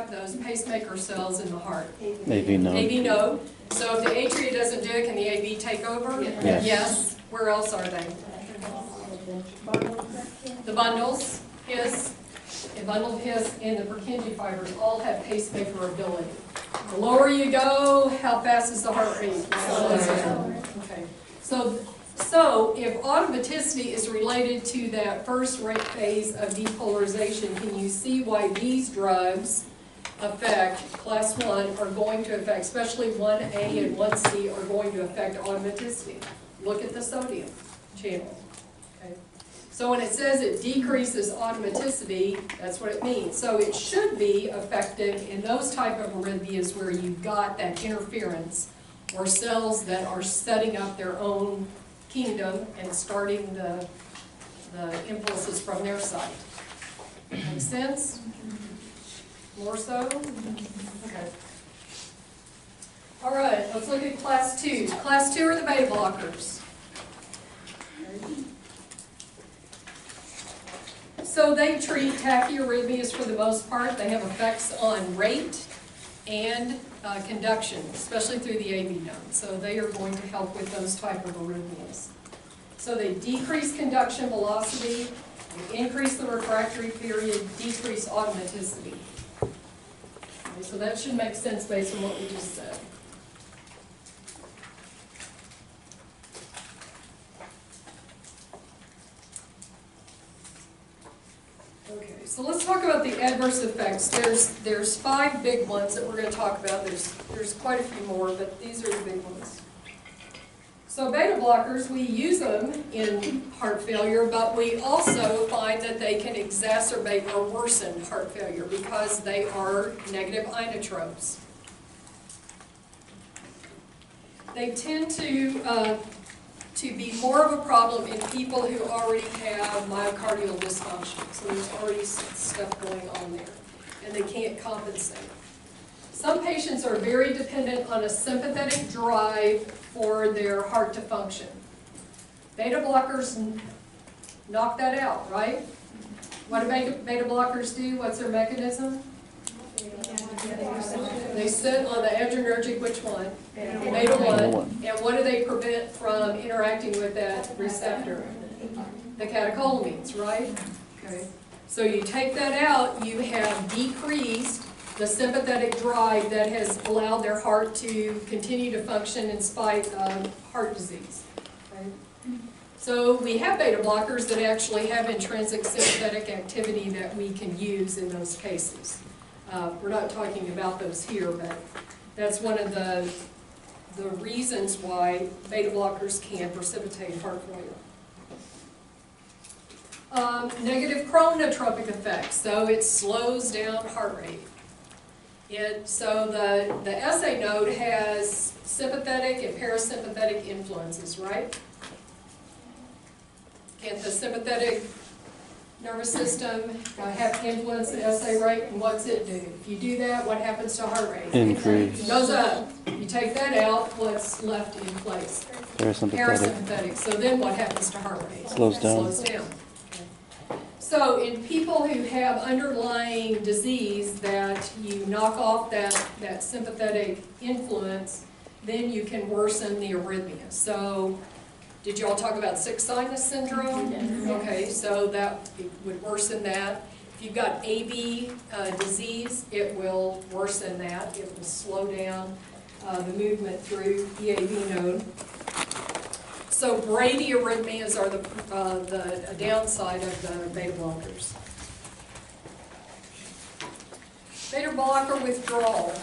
have those pacemaker cells in the heart? AV node. AV node. So if the atria doesn't do it, can the AV take over? Yes. Yes. Where else are they? The bundles, a bundle of his, and the Purkinje fibers all have pacemaker ability. The lower you go, how fast is the heart rate? Okay. So if automaticity is related to that first rate phase of depolarization, can you see why these drugs affect class 1 are going to affect, especially 1A and 1C are going to affect automaticity? Look at the sodium channel. Okay. So when it says it decreases automaticity, that's what it means. So it should be effective in those type of arrhythmias where you've got that interference or cells that are setting up their own kingdom and starting the impulses from their side. Make sense? More so? Okay. All right, let's look at class 2. Class 2 are the beta blockers. So they treat tachyarrhythmias for the most part. They have effects on rate and conduction, especially through the AV node. So they are going to help with those type of arrhythmias. So they decrease conduction velocity, they increase the refractory period, decrease automaticity. Okay, so that should make sense based on what we just said. Okay, so let's talk about the adverse effects. There's 5 big ones that we're going to talk about. There's quite a few more, but these are the big ones. So beta blockers, we use them in heart failure, but we also find that they can exacerbate or worsen heart failure because they are negative inotropes. They tend to be more of a problem in people who already have myocardial dysfunction. So there's already stuff going on there, and they can't compensate. Some patients are very dependent on a sympathetic drive for their heart to function. Beta blockers knock that out, right? What do beta blockers do? What's their mechanism? They sit on the adrenergic, which one? Beta 1. And what do they prevent from interacting with that receptor? The catecholamines, right? Okay. So you take that out, you have decreased the sympathetic drive that has allowed their heart to continue to function in spite of heart disease. Okay. So we have beta blockers that actually have intrinsic sympathetic activity that we can use in those cases. We're not talking about those here, but that's one of the reasons why beta blockers can precipitate heart failure. Negative chronotropic effects, so it slows down heart rate. So the SA node has sympathetic and parasympathetic influences, right? Can the sympathetic nervous system have influence in SA rate, and what's it do? If you do that, what happens to heart rate? Increase. It goes up. You take that out, what's left in place? Parasympathetic. So then what happens to heart rate? Slows down. Slows down. Okay. So in people who have underlying disease that you knock off that sympathetic influence, then you can worsen the arrhythmia. So did you all talk about sick sinus syndrome? Yes. Okay, so that would worsen that. If you've got AV disease, it will worsen that. It will slow down the movement through the AV node. So bradyarrhythmias are the downside of the beta blockers. Beta blocker withdrawal.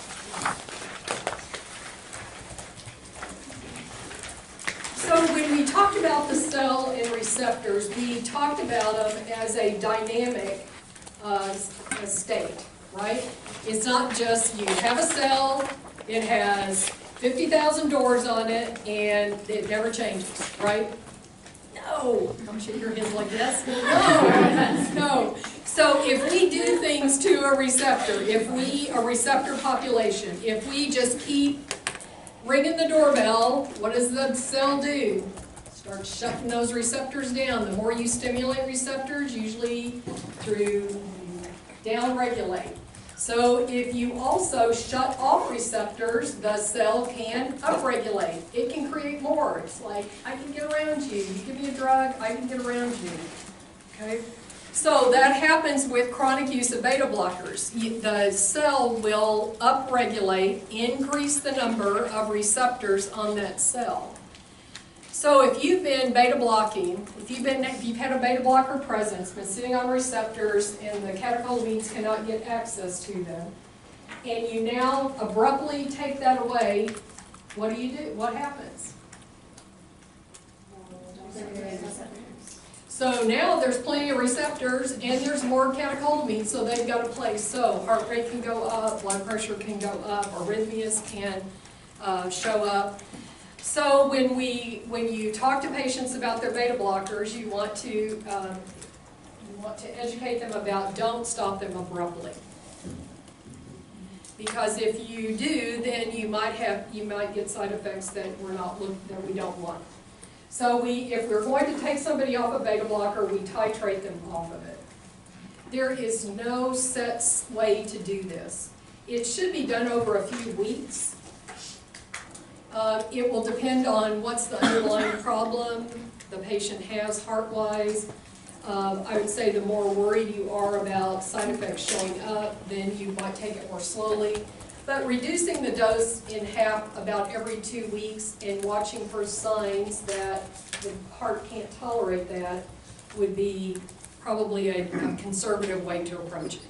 So when we talked about the cell and receptors, we talked about them as a dynamic state, right? It's not just you have a cell, it has 50,000 doors on it, and it never changes, right? No. Don't shake your head like this. No. No. So if we do things to a receptor, a receptor population, if we just keep ringing the doorbell, what does the cell do? Start shutting those receptors down. The more you stimulate receptors, usually through down-regulate. So if you also shut off receptors, the cell can upregulate. It can create more. It's like, I can get around you. You give me a drug, I can get around you. Okay? So that happens with chronic use of beta blockers. The cell will upregulate, increase the number of receptors on that cell. So if you've been beta blocking, if you've had a beta blocker present, it's been sitting on receptors and the catecholamines cannot get access to them, and you now abruptly take that away, what do? What happens? So now there's plenty of receptors and there's more catecholamines, so they've got a place. So heart rate can go up, blood pressure can go up, arrhythmias can show up. So when you talk to patients about their beta blockers, you want to educate them about don't stop them abruptly. Because if you do, then you might get side effects that we don't want. So if we're going to take somebody off a beta blocker, we titrate them off of it. There is no set way to do this. It should be done over a few weeks. It will depend on what's the underlying problem the patient has heart-wise. I would say the more worried you are about side effects showing up, then you might take it more slowly. But reducing the dose in half about every 2 weeks and watching for signs that the heart can't tolerate that would be probably a conservative way to approach it.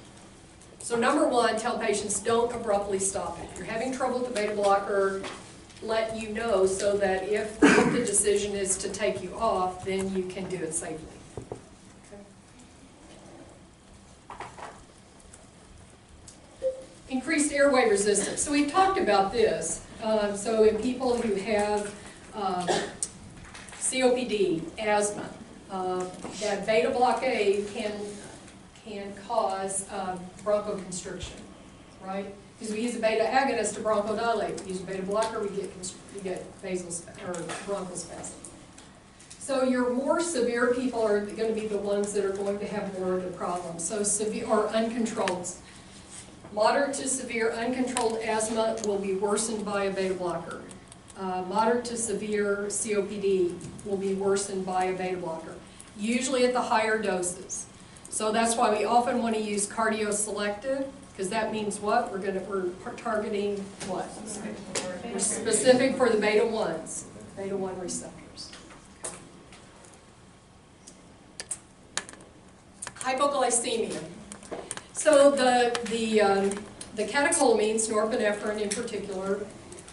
So number one, tell patients don't abruptly stop it. If you're having trouble with the beta blocker, let you know so that if the decision is to take you off, then you can do it safely. Okay. Increased airway resistance. So we've talked about this. So in people who have COPD, asthma, that beta blockade can cause bronchoconstriction, right? Because we use a beta agonist to bronchodilate. We use a beta blocker, we get bronchospasm. So your more severe people are going to be the ones that are going to have more of the problem. So severe or uncontrolled. Moderate to severe uncontrolled asthma will be worsened by a beta blocker. Moderate to severe COPD will be worsened by a beta blocker, usually at the higher doses. So that's why we often want to use cardioselective, because that means what? We're targeting what? We're specific for the beta 1s, beta 1 receptors. Hypoglycemia. So the catecholamines, norepinephrine in particular,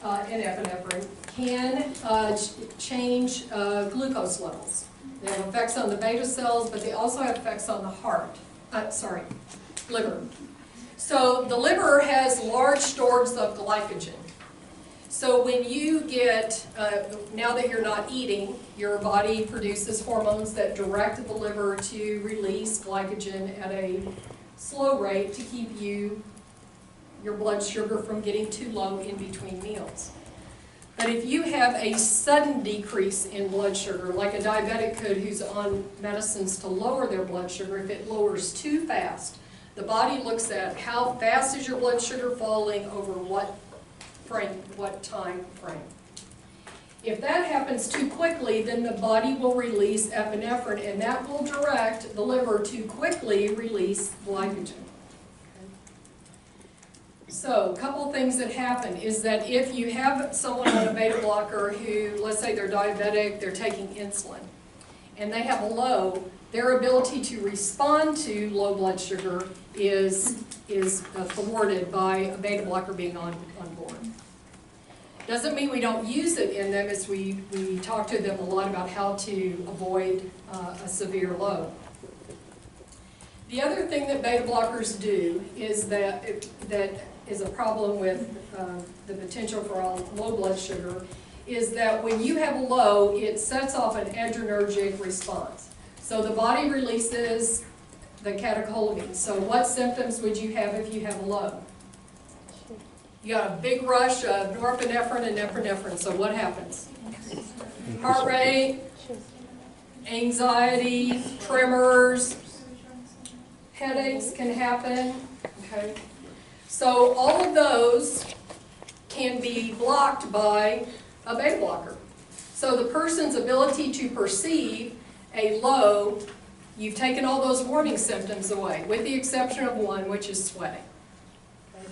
and epinephrine, can change glucose levels. They have effects on the beta cells, but they also have effects on the liver. So the liver has large stores of glycogen. So when you get, now that you're not eating, your body produces hormones that direct the liver to release glycogen at a slow rate to keep your blood sugar from getting too low in between meals. But if you have a sudden decrease in blood sugar, like a diabetic could who's on medicines to lower their blood sugar, if it lowers too fast, the body looks at how fast is your blood sugar falling over what time frame. If that happens too quickly, then the body will release epinephrine, and that will direct the liver to quickly release glycogen. So a couple things that happen is that if you have someone on a beta blocker who, let's say they're diabetic, they're taking insulin, and they have a low, their ability to respond to low blood sugar is thwarted by a beta blocker being on board. Doesn't mean we don't use it in them, as we talk to them a lot about how to avoid a severe low. The other thing that beta blockers do is that is a problem with the potential for low blood sugar, is that when you have a low, it sets off an adrenergic response. So the body releases the catecholamines. So what symptoms would you have if you have a low? You got a big rush of norepinephrine and epinephrine. So what happens? Heart rate, anxiety, tremors, headaches can happen. Okay. So all of those can be blocked by a beta blocker. So the person's ability to perceive a low, you've taken all those warning symptoms away, with the exception of one, which is sweating. Okay.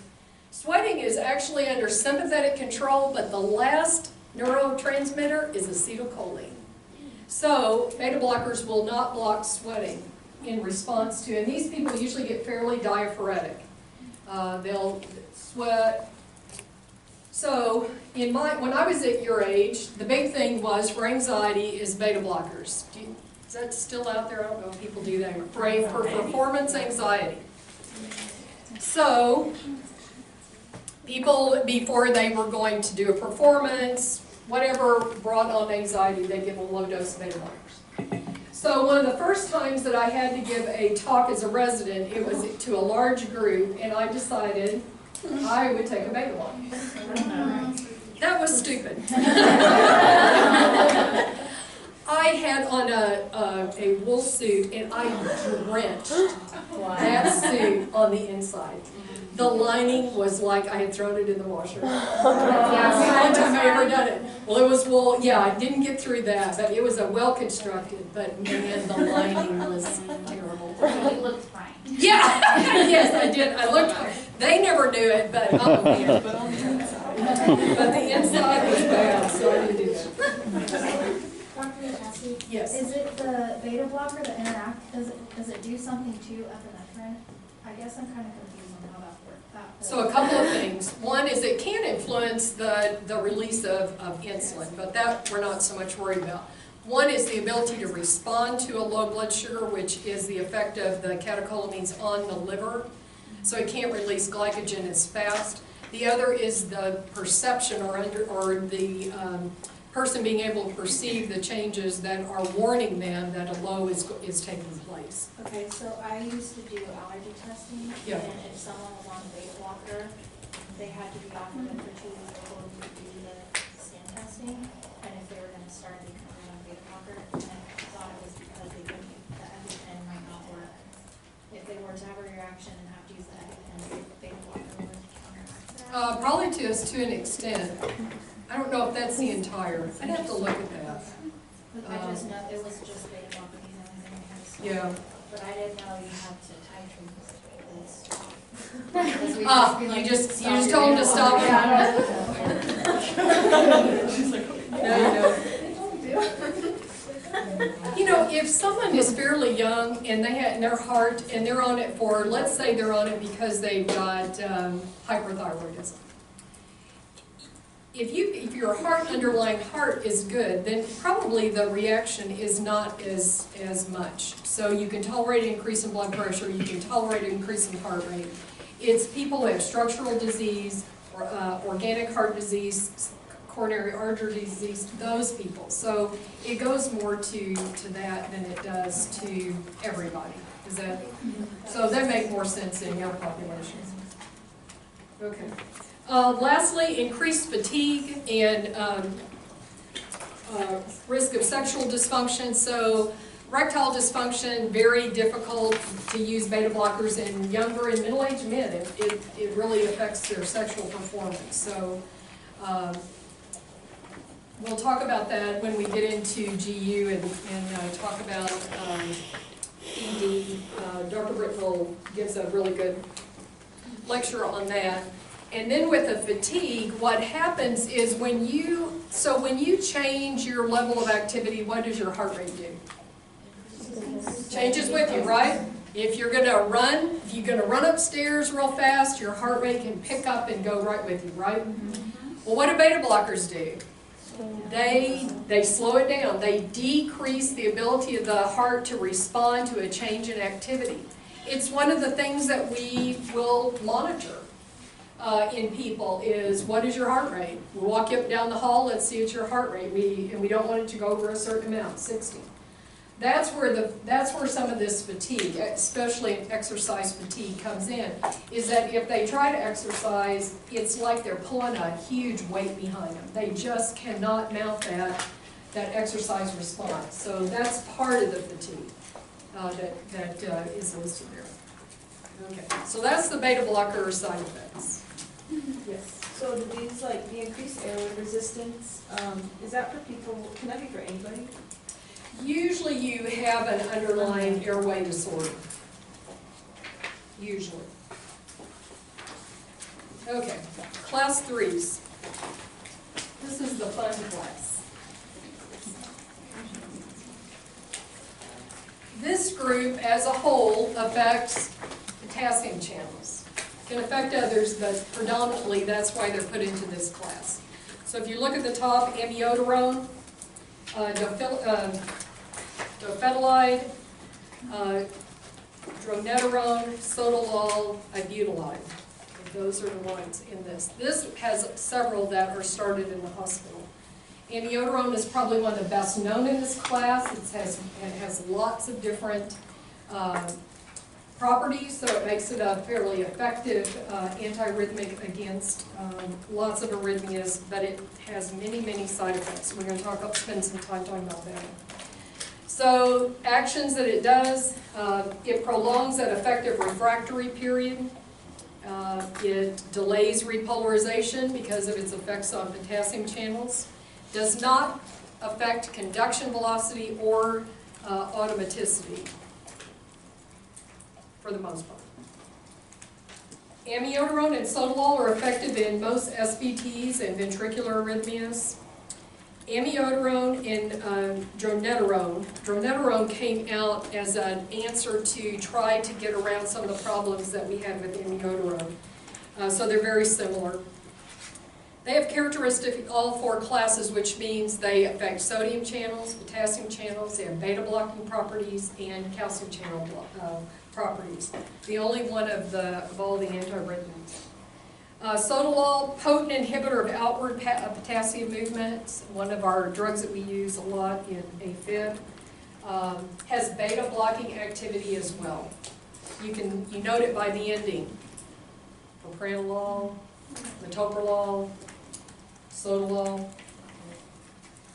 Sweating is actually under sympathetic control, but the last neurotransmitter is acetylcholine. So beta blockers will not block sweating in response to, and these people usually get fairly diaphoretic. They'll sweat. So when I was at your age, the big thing was for anxiety is beta blockers. Is that still out there? I don't know if people do that. For performance anxiety. So people, before they were going to do a performance, whatever brought on anxiety, they give a low dose of beta blockers. So one of the first times that I had to give a talk as a resident, it was to a large group, and I decided I would take a beta blocker. That was stupid. I had on a wool suit, and I drenched that suit on the inside. The lining was like I had thrown it in the washer. That's the only time I ever done it. Well, it was wool. Yeah, I didn't get through that, but it was a well-constructed. But man, the lining was terrible. You looked fine. Yeah, yes, I did. I looked fine. They never knew it, but on the inside. But the inside was bad, so I didn't do that. Dr. Letassy? Yes. Is it the beta blocker that interact? Does it do something to epinephrine? I guess I'm kind of confused on how that works. So a couple of things. One is it can influence the release of insulin, but that we're not so much worried about. One is the ability to respond to a low blood sugar, which is the effect of the catecholamines on the liver. So it can't release glycogen as fast. The other is the perception or the person being able to perceive the changes that are warning them that a low is taking place. Okay, so I used to do allergy testing, Yeah. and if someone was on a beta blocker, they had to be off of it for 2 weeks before we could do the skin testing, and if they were going to start becoming on a beta blocker, and I thought it was because the EpiPen might not work. If they were to have a reaction and have to use the EpiPen, the beta blocker would counteract that. Probably to an extent. I don't know if that's the entire. I'd have to look at that. But I just know it was just beta blocker, the only thing we had to stop. Yeah. But I didn't know you had to titrate this. Because we just be You like, just stop told them to stop. You know, if someone is fairly young and they had in their heart and they're on it for, let's say they're on it because they've got hyperthyroidism. If your underlying heart is good, then probably the reaction is not as much. So you can tolerate an increase in blood pressure, you can tolerate an increase in heart rate. It's people who have structural disease, or organic heart disease, coronary artery disease, those people. So it goes more to that than it does to everybody. Is that? So that makes more sense in your population. Okay. Lastly, increased fatigue and risk of sexual dysfunction. So erectile dysfunction, very difficult to use beta blockers in younger and middle-aged men. It really affects their sexual performance. So we'll talk about that when we get into GU and talk about ED. Dr. Britnell gives a really good lecture on that. And then with the fatigue, what happens is when you change your level of activity, what does your heart rate do? Changes with you, right? If you're going to run upstairs real fast, your heart rate can pick up and go right with you, right? Well, what do beta blockers do? They slow it down. They decrease the ability of the heart to respond to a change in activity. It's one of the things that we will monitor in people is, what is your heart rate? We'll walk you up and down the hall, let's see it's your heart rate. And we don't want it to go over a certain amount, 60. That's where some of this fatigue, especially exercise fatigue, comes in, is that if they try to exercise, it's like they're pulling a huge weight behind them. They just cannot mount that exercise response. So that's part of the fatigue that is listed there. Okay, so that's the beta blocker side effects. Yes. So do these, like, the increased airway resistance, is that for people, can that be for anybody? Usually you have an underlying airway disorder. Usually. Okay, class 3s. This is the fun class. This group as a whole affects potassium channels. Can affect others, but predominantly that's why they're put into this class. So if you look at the top, amiodarone, dofetilide, dronedarone, sotalol, ibutylide. Those are the ones in this. This has several that are started in the hospital. Amiodarone is probably one of the best known in this class. It has lots of different properties, so it makes it a fairly effective antiarrhythmic against lots of arrhythmias, but it has many, many side effects. We're going to spend some time talking about that. So, actions that it does, it prolongs that effective refractory period. It delays repolarization because of its effects on potassium channels. Does not affect conduction velocity or automaticity, for the most part. Amiodarone and sotalol are effective in most SVTs and ventricular arrhythmias. Amiodarone and dronedarone came out as an answer to try to get around some of the problems that we had with amiodarone. So they're very similar. They have characteristics all four classes, which means they affect sodium channels, potassium channels, they have beta blocking properties, and calcium channel properties. The only one of all the antiarrhythmics. Sotalol, potent inhibitor of outward potassium movements, one of our drugs that we use a lot in AFib, has beta blocking activity as well. You note it by the ending. Propranolol, metoprolol, sotalol.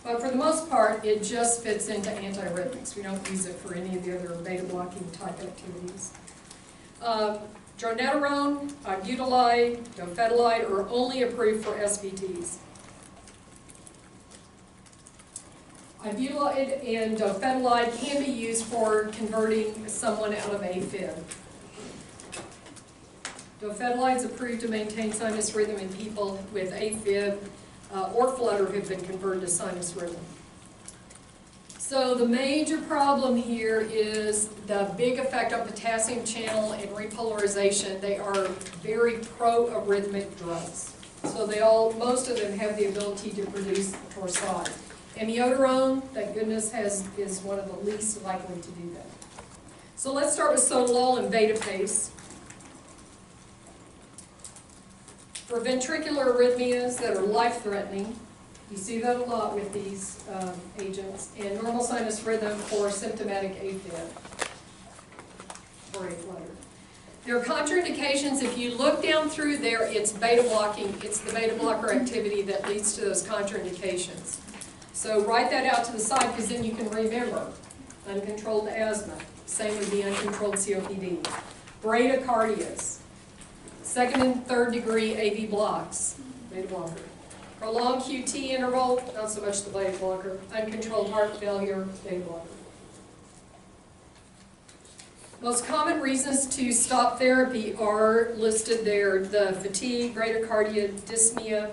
But for the most part, it just fits into antiarrhythmics. We don't use it for any of the other beta blocking type activities. Dronedarone, ibutylide, dofetilide are only approved for SVTs. Ibutylide and dofetilide can be used for converting someone out of AFib. Dofetilide is approved to maintain sinus rhythm in people with AFib or flutter who have been converted to sinus rhythm. So the major problem here is the big effect on potassium channel and repolarization. They are very pro-arrhythmic drugs. So most of them have the ability to produce torsade. Amiodarone, thank goodness, is one of the least likely to do that. So let's start with sotalol and beta pace. For ventricular arrhythmias that are life-threatening, you see that a lot with these agents, and normal sinus rhythm for symptomatic AFib, or a flutter. There are contraindications. If you look down through there, it's beta blocking. It's the beta blocker activity that leads to those contraindications. So write that out to the side, because then you can remember. Uncontrolled asthma, same with the uncontrolled COPD. Bradycardias, second and third degree AV blocks, beta blocker. Prolonged QT interval, not so much the beta blocker. Uncontrolled heart failure, beta blocker. Most common reasons to stop therapy are listed there. The fatigue, bradycardia, dyspnea,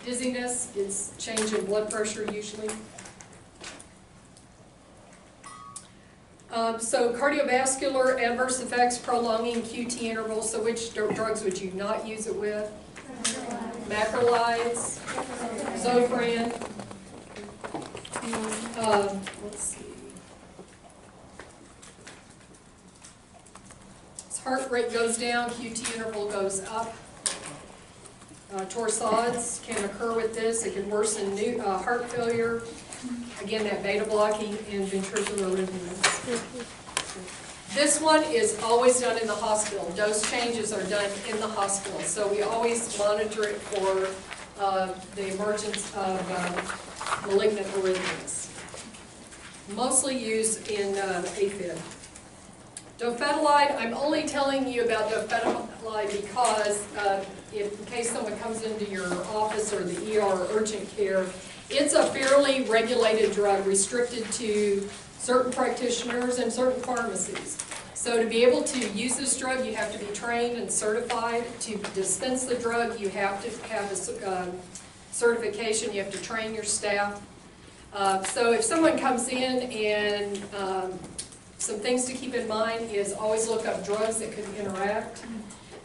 dizziness is change in blood pressure usually. So cardiovascular adverse effects, prolonging QT intervals. So which drugs would you not use it with? Macrolides, Zofran. Let's see. As heart rate goes down, QT interval goes up. Torsades can occur with this. It can worsen heart failure. Again, that beta blocking and ventricular arrhythmias. This one is always done in the hospital. Dose changes are done in the hospital. So we always monitor it for the emergence of malignant arrhythmias. Mostly used in AFib. Dofetilide, I'm only telling you about dofetilide because in case someone comes into your office or the ER or urgent care, it's a fairly regulated drug, restricted to certain practitioners and certain pharmacies. So to be able to use this drug, you have to be trained and certified. To dispense the drug, you have to have a certification, you have to train your staff. So if someone comes in and some things to keep in mind is always look up drugs that could interact.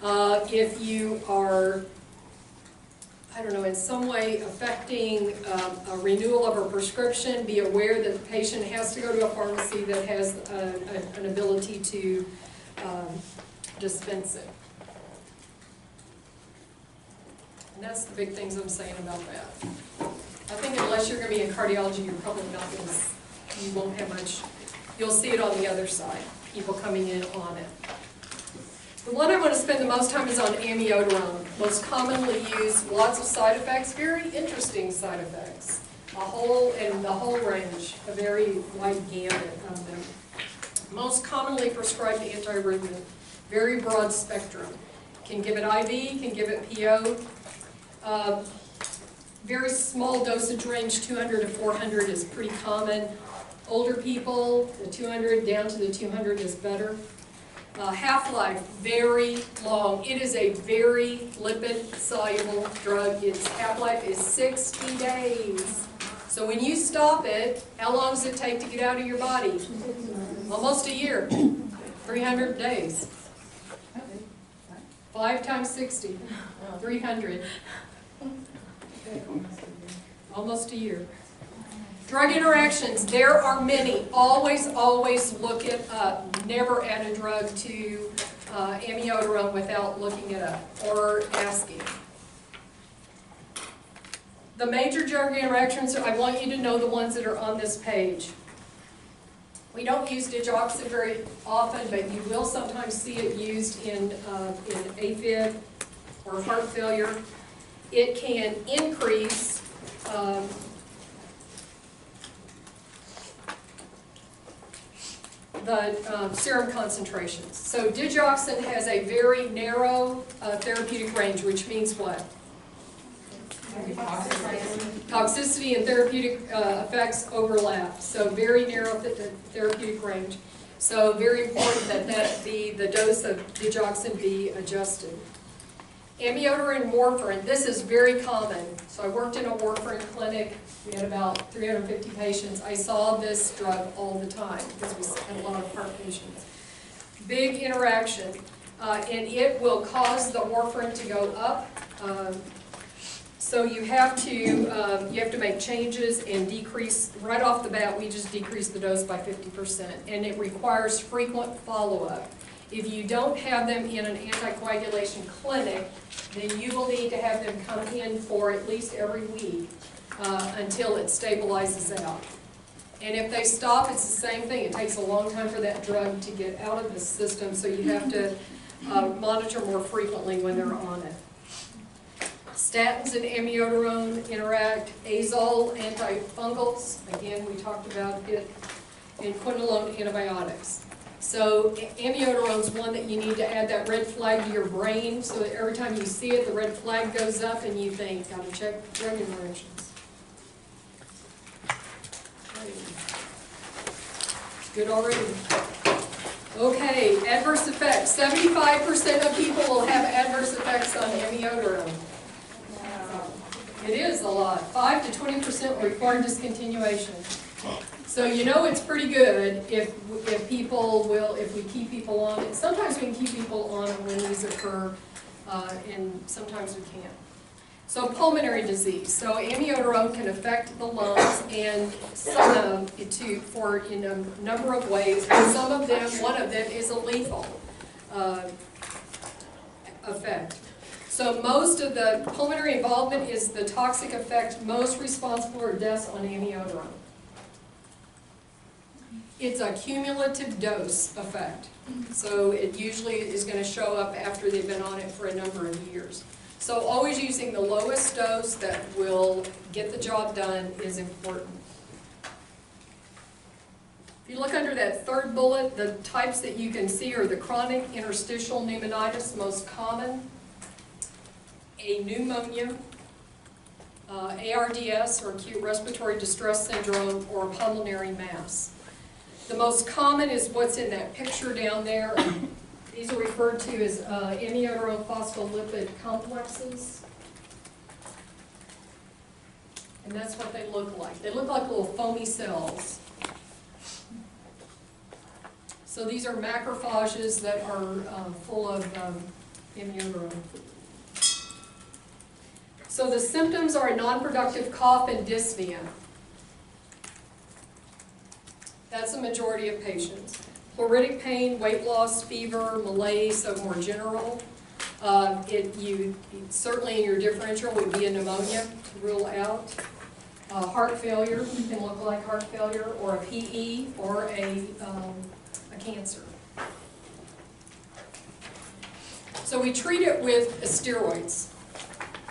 If you are, I don't know, in some way affecting a renewal of a prescription, be aware that the patient has to go to a pharmacy that has an ability to dispense it. And that's the big things I'm saying about that. I think unless you're going to be in cardiology, you're probably not going to, you won't have much, you'll see it on the other side, people coming in on it. The one I want to spend the most time is on amiodarone. Most commonly used, lots of side effects, very interesting side effects. The whole range, a very wide gamut of them. Most commonly prescribed antiarrhythmic, very broad spectrum. Can give it IV, can give it PO. Very small dosage range, 200 to 400 is pretty common. Older people, the 200 down to the 200 is better. Half-life, very long. It is a very lipid-soluble drug. Its half-life is 60 days. So when you stop it, how long does it take to get out of your body? Almost a year. 300 days. 5 times 60. 300. Almost a year. Drug interactions, there are many. Always, always look it up. Never add a drug to amiodarone without looking it up or asking. The major drug interactions, I want you to know the ones that are on this page. We don't use digoxin very often, but you will sometimes see it used in AFib or heart failure. It can increase the serum concentrations. So digoxin has a very narrow therapeutic range, which means what? Toxicity and therapeutic effects overlap. So very narrow therapeutic range. So very important that the dose of digoxin be adjusted. Amiodarone and warfarin, this is very common. So I worked in a warfarin clinic. We had about 350 patients. I saw this drug all the time because we had a lot of heart patients. Big interaction, and it will cause the warfarin to go up. So you have to make changes and decrease, right off the bat, we just decrease the dose by 50%. And it requires frequent follow-up. If you don't have them in an anticoagulation clinic, then you will need to have them come in for at least every week until it stabilizes out. And if they stop, it's the same thing. It takes a long time for that drug to get out of the system, so you have to monitor more frequently when they're on it. Statins and amiodarone interact. Azole antifungals, again, we talked about it, and quinolone antibiotics. So amiodarone is one that you need to add that red flag to your brain, so that every time you see it, the red flag goes up and you think, gotta check drug interactions. Good already. Okay, adverse effects. 75% of people will have adverse effects on amiodarone. It is a lot. 5 to 20% will require discontinuation. So you know it's pretty good if we keep people on it. Sometimes we can keep people on it when these occur, and sometimes we can't. So pulmonary disease. So amiodarone can affect the lungs and in a number of ways. Some of them, one of them is a lethal effect. So most of the pulmonary involvement is the toxic effect most responsible for deaths on amiodarone. It's a cumulative dose effect. So it usually is going to show up after they've been on it for a number of years. So always using the lowest dose that will get the job done is important. you look under that third bullet, the types that you can see are the chronic interstitial pneumonitis, most common, a pneumonia, ARDS, or acute respiratory distress syndrome, or pulmonary mass. The most common is what's in that picture down there. These are referred to as amiodarone phospholipid complexes. And that's what they look like. They look like little foamy cells. So these are macrophages that are full of amiodarone. So the symptoms are a non-productive cough and dyspnea. That's the majority of patients. Pleuritic pain, weight loss, fever, malaise, so more general. Certainly in your differential would be a pneumonia to rule out. Heart failure can look like heart failure, or a PE, or a cancer. So we treat it with steroids.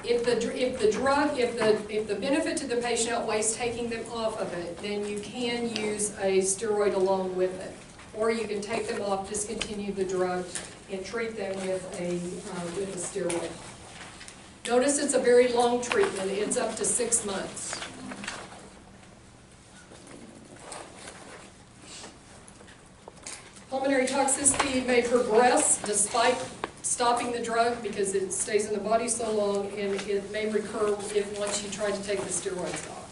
If the benefit to the patient outweighs taking them off of it, then you can use a steroid along with it. Or you can take them off, discontinue the drug, and treat them with a steroid. Notice it's a very long treatment. It's up to 6 months. Pulmonary toxicity may progress despite stopping the drug because it stays in the body so long, and it may recur once you try to take the steroids off.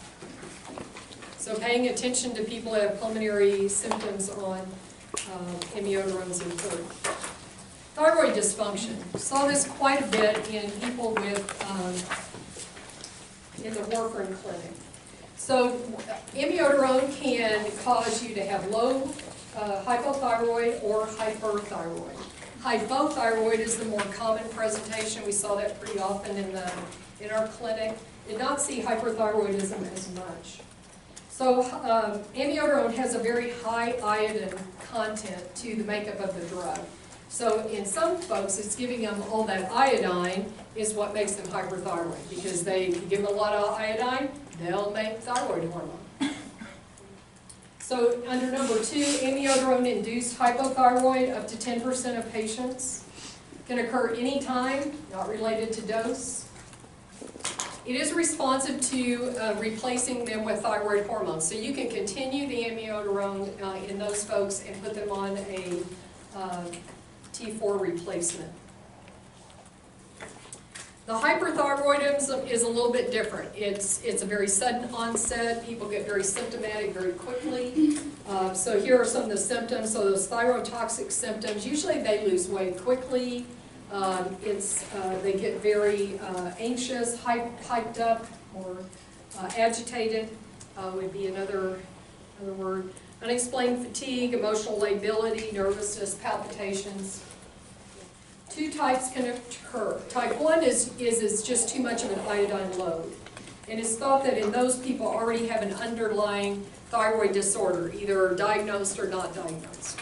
So paying attention to people that have pulmonary symptoms on amiodarone is important. Thyroid dysfunction. Saw this quite a bit in people with in the warfarin clinic. So amiodarone can cause you to have low hypothyroid or hyperthyroid. Hypothyroid is the more common presentation. We saw that pretty often in our clinic. Did not see hyperthyroidism as much. So amiodarone has a very high iodine content to the makeup of the drug. So in some folks, it's giving them all that iodine is what makes them hyperthyroid, because if you give them a lot of iodine, they'll make thyroid hormone. So under number 2, amiodarone-induced hypothyroid, up to 10% of patients. Can occur anytime, not related to dose. It is responsive to replacing them with thyroid hormones. So you can continue the amiodarone in those folks and put them on a T4 replacement. The hyperthyroidism is a little bit different. It's a very sudden onset. People get very symptomatic very quickly. So here are some of the symptoms. So those thyrotoxic symptoms, usually they lose weight quickly. They get very anxious, hyped up, or agitated would be another word. Unexplained fatigue, emotional lability, nervousness, palpitations. 2 types can occur. Type 1 is just too much of an iodine load. And it's thought that in those people already have an underlying thyroid disorder, either diagnosed or not diagnosed.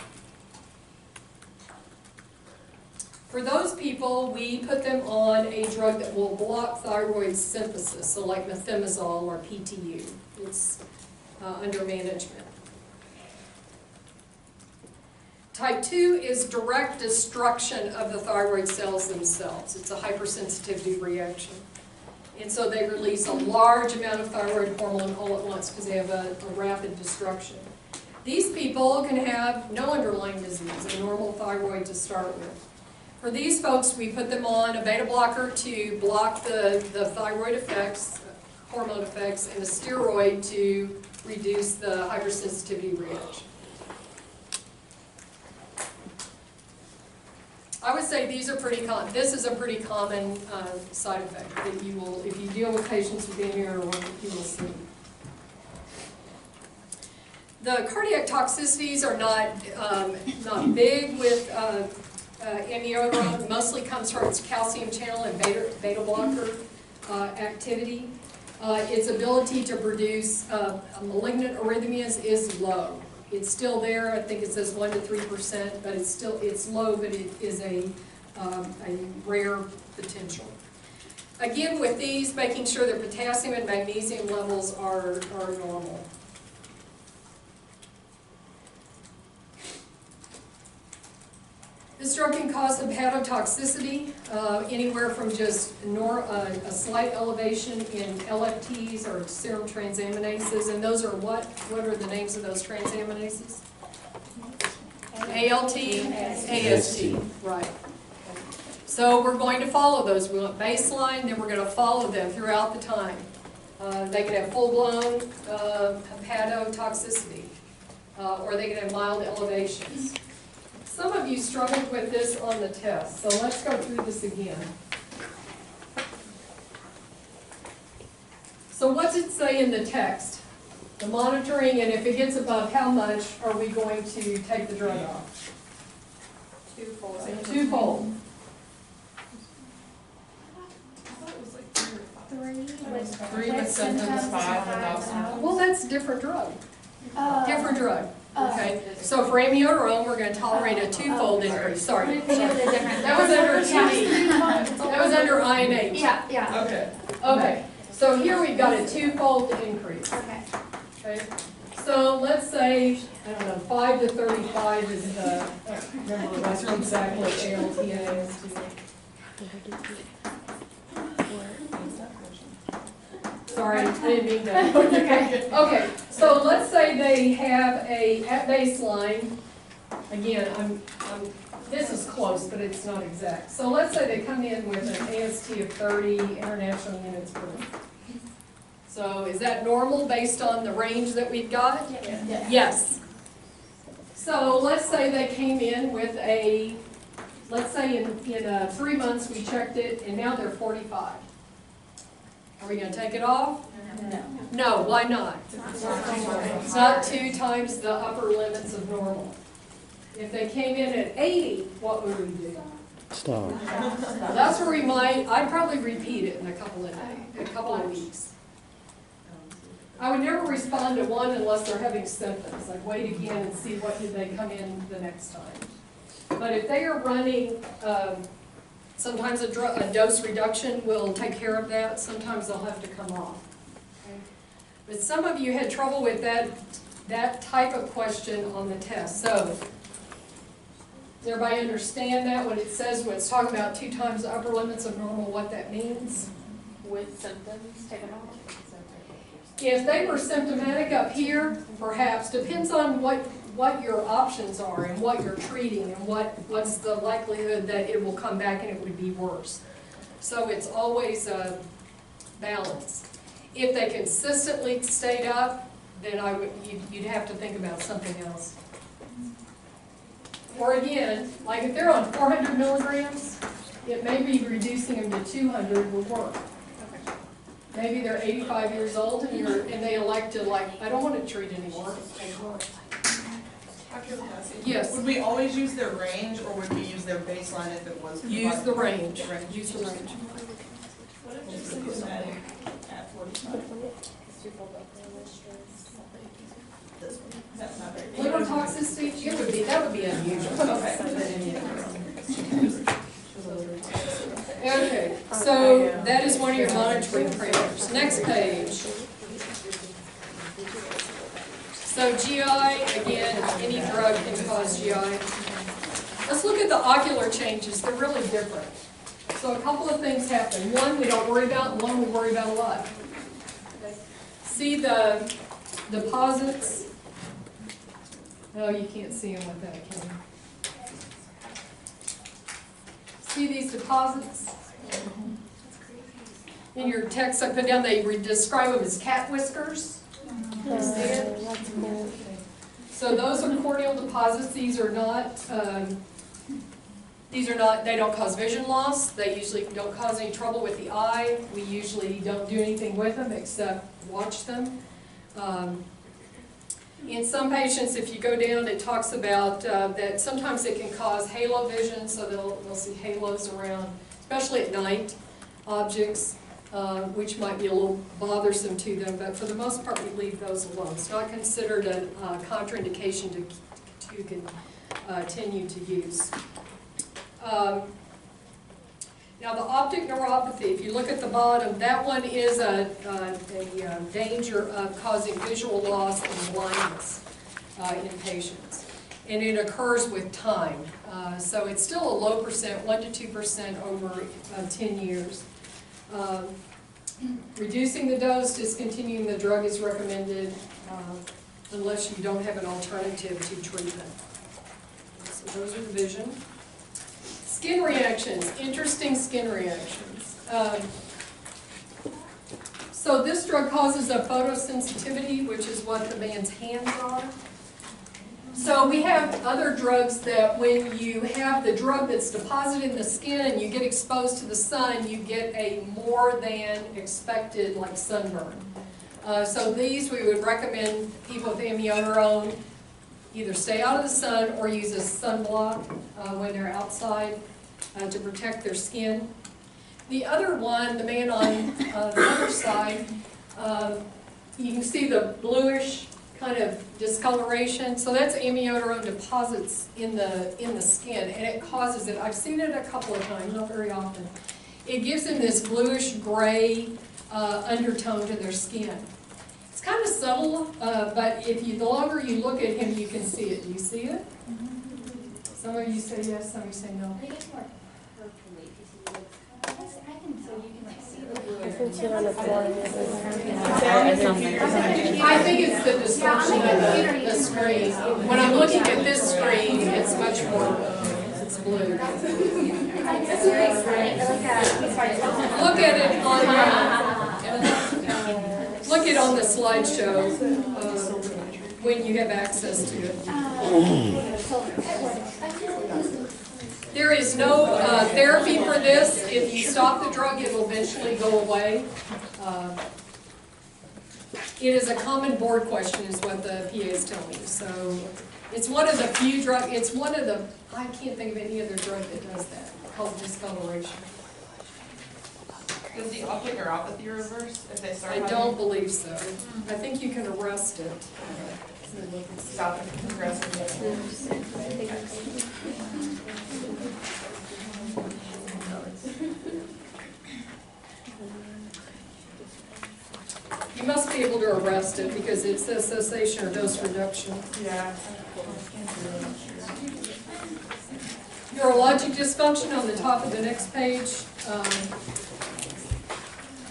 For those people, we put them on a drug that will block thyroid synthesis, so like methimazole or PTU. It's under management. Type 2 is direct destruction of the thyroid cells themselves. It's a hypersensitivity reaction. And so they release a large amount of thyroid hormone all at once because they have a rapid destruction. These people can have no underlying disease, a normal thyroid to start with. For these folks, we put them on a beta blocker to block the thyroid effects, hormone effects, and a steroid to reduce the hypersensitivity reaction. I would say these are pretty common. This is a pretty common side effect that you will, if you deal with patients with amiodarone, you will see. The cardiac toxicities are not big with amiodarone. Mostly comes from its calcium channel and beta blocker activity. Its ability to produce malignant arrhythmias is low. It's still there. I think it says 1 to 3%, but it's low, but it is a rare potential. Again, with these, making sure that potassium and magnesium levels are normal. cause hepatotoxicity, anywhere from just a slight elevation in LFTs or serum transaminases, and those are what? What are the names of those transaminases? ALT, AST, right. So we're going to follow those. We want baseline, then we're going to follow them throughout the time. They could have full-blown hepatotoxicity, or they could have mild elevations. Some of you struggled with this on the test, so let's go through this again. So what's it say in the text? The monitoring, and if it gets above how much, are we going to take the drug off? Twofold. Twofold. Three with symptoms, 5 without symptoms. Well, that's a different drug. Different drug. Oh. Okay, so for amiodarone, we're going to tolerate a twofold increase. Sorry. That was under TD. That was under INH. Yeah. Okay. Okay. So here we've got a twofold increase. Okay. Okay. So let's say, I don't know, 5 to 35 is the, I don't remember that's exactly ALT and AST. Sorry, I didn't mean that. Okay, so let's say they have at baseline, again, this is close, but it's not exact. So let's say they come in with an AST of 30 international units per minute. So is that normal based on the range that we've got? Yes. So let's say they came in with let's say in 3 months we checked it and now they're 45. Are we going to take it off? No. No, why not? It's not 2 times the upper limits of normal. If they came in at 80, what would we do? Stop. That's where I'd probably repeat it in a couple of weeks. I would never respond to one unless they're having symptoms. I'd wait again and see what did they come in the next time. But if they are running, sometimes a dose reduction will take care of that. Sometimes they'll have to come off. Okay? But some of you had trouble with that type of question on the test. So does everybody understand that? What it says when it's talking about 2 times the upper limits of normal, what that means? With symptoms, take it off. If they were symptomatic up here, perhaps, depends on what your options are and what you're treating and what's the likelihood that it will come back and it would be worse. So it's always a balance. If they consistently stayed up, then you'd have to think about something else. Or again, like if they're on 400 milligrams, it may be reducing them to 200 will work. Maybe they're 85 years old and they elect to I don't want to treat anymore. Dr. Letassy, Yes. would we always use their range or would we use their baseline if it was? Use the range. Use the range. What if they're symptomatic at 45? This one, that's not very. Liver toxicity, that would be unusual. Okay, so that is one of your monitoring parameters. Next page. So GI, again, any drug can cause GI. Let's look at the ocular changes. They're really different. So a couple of things happen. One we don't worry about, and one we worry about a lot. See the deposits? No, you can't see them with that, can you? See these deposits? In your text I put down, they describe them as cat whiskers. You see it? So those are corneal deposits. These are not, they don't cause vision loss. They usually don't cause any trouble with the eye. We usually don't do anything with them except watch them. In some patients, if you go down, it talks about that sometimes it can cause halo vision, so they'll see halos around, especially at night, objects, which might be a little bothersome to them, but for the most part we leave those alone. It's not considered a contraindication to continue to use. Now the optic neuropathy, if you look at the bottom, that one is a danger of causing visual loss and blindness in patients. and it occurs with time. So it's still a low percent, 1 to 2% over 10 years. Reducing the dose, discontinuing the drug is recommended unless you don't have an alternative to treatment. So those are the vision. Skin reactions, interesting skin reactions. So this drug causes a photosensitivity, which is what the man's hands are. So we have other drugs that when you have the drug that's deposited in the skin and you get exposed to the sun, you get a more than expected like sunburn. So these we would recommend people with amiodarone either stay out of the sun or use a sunblock when they're outside to protect their skin. The other one, the man on the other side, you can see the bluish kind of discoloration. So that's amiodarone deposits in the skin, and it causes it. I've seen it a couple of times, not very often. It gives them this bluish gray undertone to their skin. It's kind of subtle, but the longer you look at him, you can see it. Do you see it? Some of you say yes, some of you say no. I think it's more purpley, because he looks kind of, I can, so you can like see the blue. I think you're on the floor. I think it's the distortion of the screen. When I'm looking at this screen, it's much more, it's blue. Look at it on the slideshow when you have access to it. There is no therapy for this. If you stop the drug, it will eventually go away. It is a common board question is what the PA is telling me. So it's one of the few drugs, it's one of the, I can't think of any other drug that does that, called discoloration. Does the optic neuropathy reverse if they start I don't believe so. I think you can arrest it. stop it progressively? You must be able to arrest it because it's a cessation or dose reduction. Yeah. Neurologic dysfunction on the top of the next page.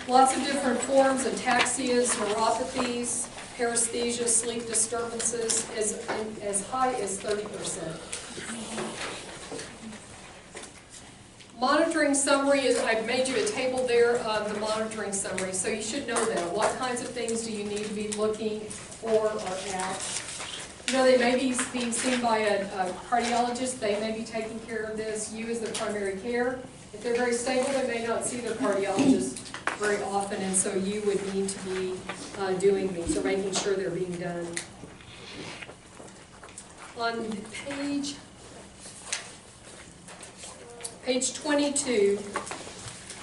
Lots of different forms, ataxias, neuropathies, paresthesia, sleep disturbances, as high as 30%. Monitoring summary is, I've made you a table there of the monitoring summary, so you should know that. What kinds of things do you need to be looking for or at? You know, they may be being seen by a cardiologist, they may be taking care of this, you as the primary care. If they're very stable, they may not see their cardiologist very often, and so you would need to be doing these or making sure they're being done. On page 22,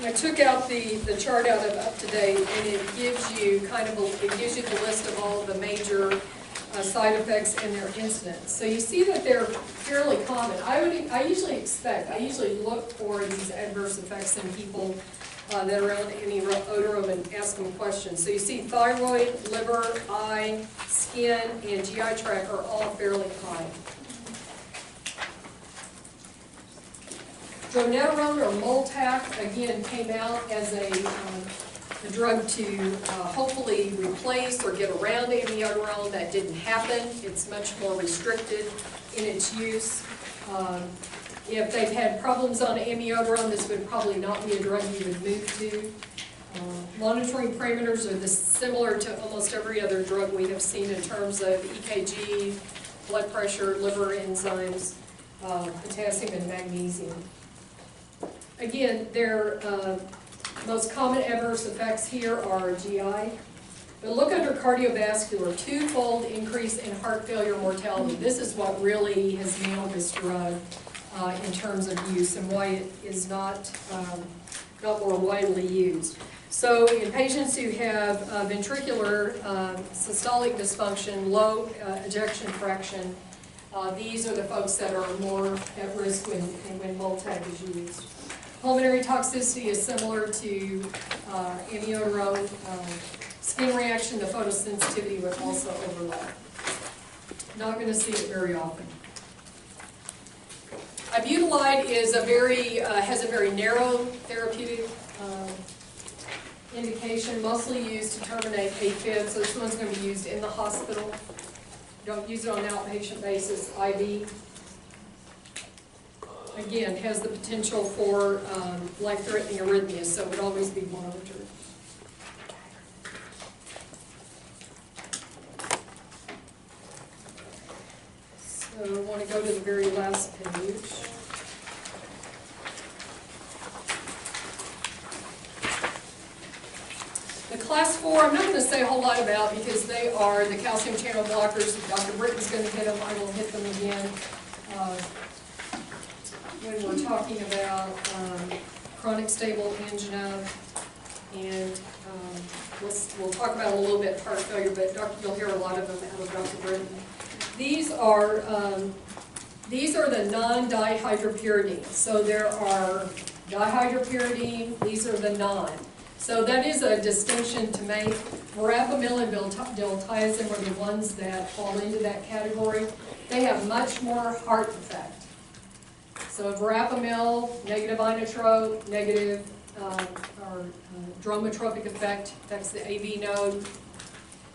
I took out the chart out of up to date, and it gives you it gives you the list of all of the major side effects and their incidence. So you see that they're fairly common. I usually look for these adverse effects in people that are on amiodarone and ask them questions. So you see thyroid, liver, eye, skin, and GI tract are all fairly high. Dronedarone or Multac, again, came out as a drug to hopefully replace or get around amiodarone. That didn't happen. It's much more restricted in its use. If they've had problems on amiodarone, this would probably not be a drug you would move to. Monitoring parameters are similar to almost every other drug we have seen in terms of EKG, blood pressure, liver enzymes, potassium and magnesium. Again, their most common adverse effects here are GI. But look under cardiovascular, twofold increase in heart failure mortality. This is what really has nailed this drug in terms of use and why it is not more widely used. So in patients who have ventricular systolic dysfunction, low ejection fraction, these are the folks that are more at risk when Multac is used. Pulmonary toxicity is similar to amiodarone. Skin reaction, the photosensitivity would also overlap. Not going to see it very often. Ibutylide is a very, has a very narrow therapeutic indication, mostly used to terminate AFib, so this one's going to be used in the hospital. Don't use it on an outpatient basis, IV. Again, has the potential for life-threatening arrhythmias, so it would always be monitored. So I want to go to the very last page. The class 4, I'm not going to say a whole lot about because they are the calcium channel blockers. Dr. Britton's going to hit them. I will hit them again. When we're talking about chronic stable angina, and we'll talk about a little bit heart failure, but you'll hear a lot of them out of Dr. Britton. These are the non-dihydropyridine. So there are dihydropyridine, these are the non. So that is a distinction to make. Verapamil and diltiazem are the ones that fall into that category. They have much more heart effect. So verapamil, negative inotrope, negative dromotropic effect, that's the AV node.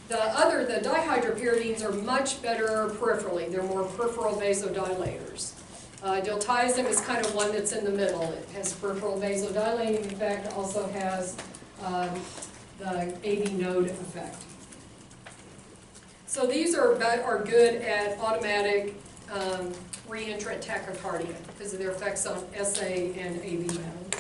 The dihydropyridines are much better peripherally. They're more peripheral vasodilators. Diltiazem is kind of one that's in the middle. It has peripheral vasodilating effect, also has the AV node effect. So these are good at automatic reentrant tachycardia because of their effects on SA and AV node.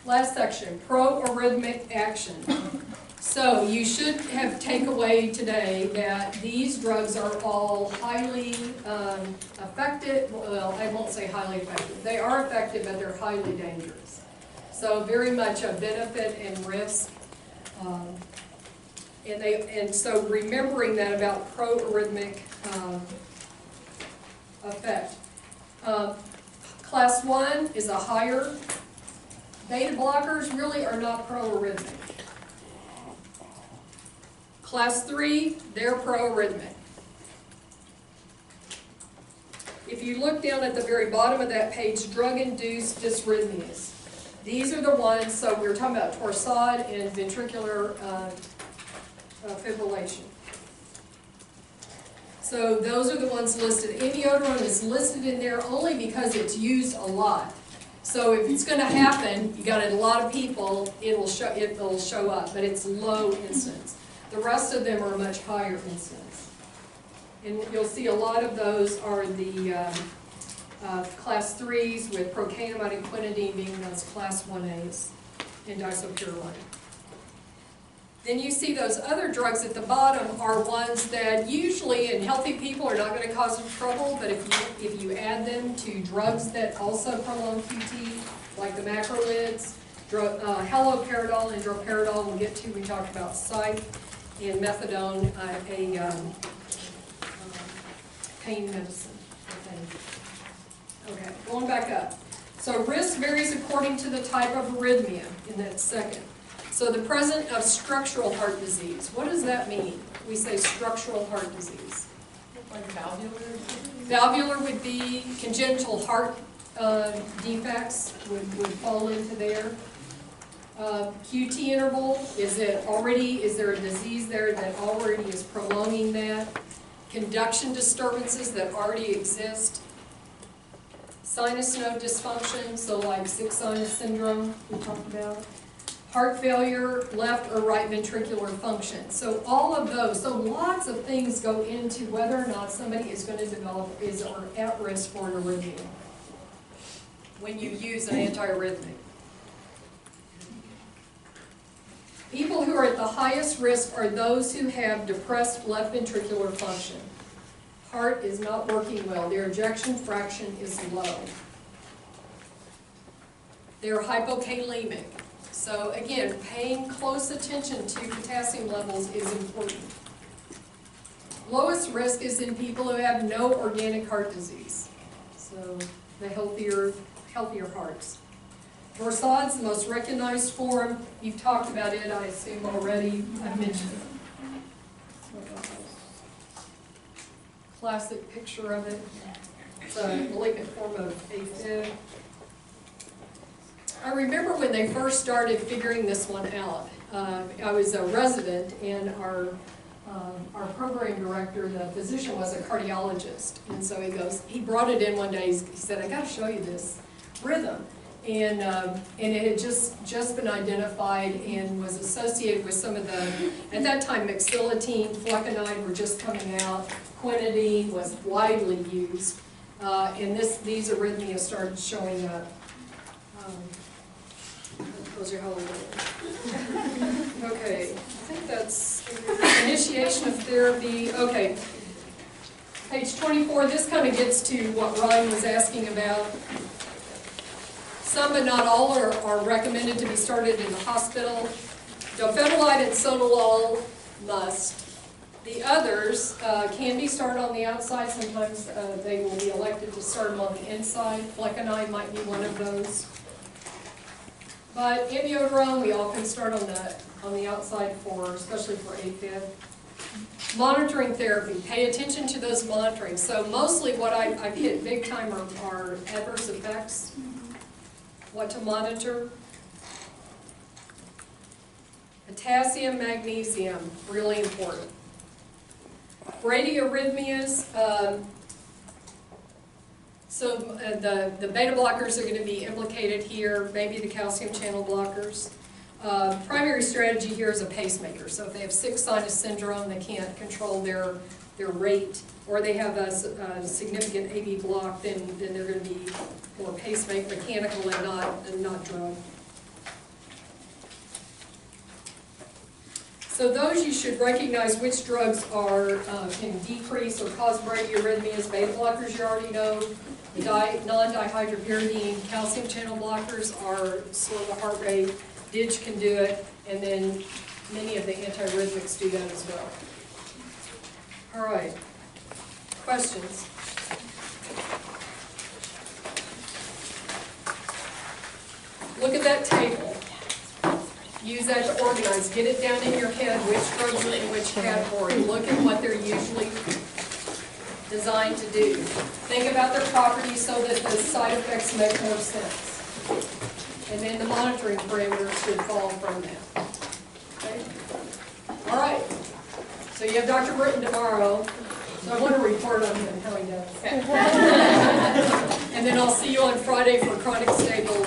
Last section, pro-arrhythmic action. So you should have takeaway today that these drugs are all highly effective. Well, I won't say highly effective. They are effective, but they're highly dangerous. So very much a benefit and risk. And so remembering that about pro-arrhythmic effect. Class 1 is a higher. Beta blockers really are not pro-arrhythmic. Class 3, they're pro-arrhythmic. If you look down at the very bottom of that page, drug-induced dysrhythmias. These are the ones, so we were talking about torsade and ventricular fibrillation. So those are the ones listed. Amiodarone is listed in there only because it's used a lot. So if it's going to happen, you got a lot of people, it'll show up, but it's low incidence. The rest of them are much higher incidence. And you'll see a lot of those are the class 3s with procainamide and quinidine being those class 1As and disopyramide. Then you see those other drugs at the bottom are ones that usually in healthy people are not going to cause them trouble, but if you add them to drugs that also prolong QT, like the macrolides, haloperidol and droperidol we'll get to, we talked about psych, and methadone, pain medicine. Okay, going back up. So risk varies according to the type of arrhythmia in that second. So the presence of structural heart disease. What does that mean? We say structural heart disease. Like valvular? Valvular would be congenital heart defects would fall into there. QT interval, is there a disease there that already is prolonging that? Conduction disturbances that already exist. Sinus node dysfunction, so like sick sinus syndrome we talked about. Heart failure, left or right ventricular function. So all of those, so lots of things go into whether or not somebody is going to develop or at risk for an arrhythmia when you use an antiarrhythmic. People who are at the highest risk are those who have depressed left ventricular function. Heart is not working well. Their ejection fraction is low. They're hypokalemic. So again, paying close attention to potassium levels is important. Lowest risk is in people who have no organic heart disease. So the healthier hearts. Torsade's the most recognized form. You've talked about it, I assume, already. I mentioned it. classic picture of it. It's a malignant form of AFib. I remember when they first started figuring this one out. I was a resident, and our program director, the physician, was a cardiologist. And so he brought it in one day, he said, I gotta show you this rhythm. And it had just been identified and was associated with some of the, at that time, mexilatine, flecainide were just coming out, quinidine was widely used, and these arrhythmias started showing up. Close your hole. Okay, I think that's initiation of therapy. Okay, page 24, this kind of gets to what Ryan was asking about. Some but not all are recommended to be started in the hospital. Dofetilide and sotalol must. The others can be started on the outside. Sometimes they will be elected to start them on the inside. Flecainide might be one of those. But amiodarone, we often start on the outside especially for AFib. Monitoring therapy. Pay attention to those monitoring. So mostly what I've hit big time are adverse effects. What to monitor. Potassium, magnesium, really important. Bradyarrhythmias, so the beta blockers are going to be implicated here, maybe the calcium channel blockers. Primary strategy here is a pacemaker. So if they have sick sinus syndrome, they can't control their rate, or they have a significant AV block, then they're going to be more pacemaker, mechanical and not drug. So those you should recognize which drugs can decrease or cause bradyarrhythmias. Beta blockers you already know. The non-dihydropyridine calcium channel blockers are slow the heart rate. DIG can do it, and then many of the antiarrhythmics do that as well. All right, questions? Look at that table. Use that to organize. Get it down in your head which drugs are in which category. Look at what they're usually designed to do. Think about their properties so that the side effects make more sense. And then the monitoring parameters should fall from that. Okay? All right. So you have Dr. Britton tomorrow. So I want to report on him, how he does. And then I'll see you on Friday for chronic stable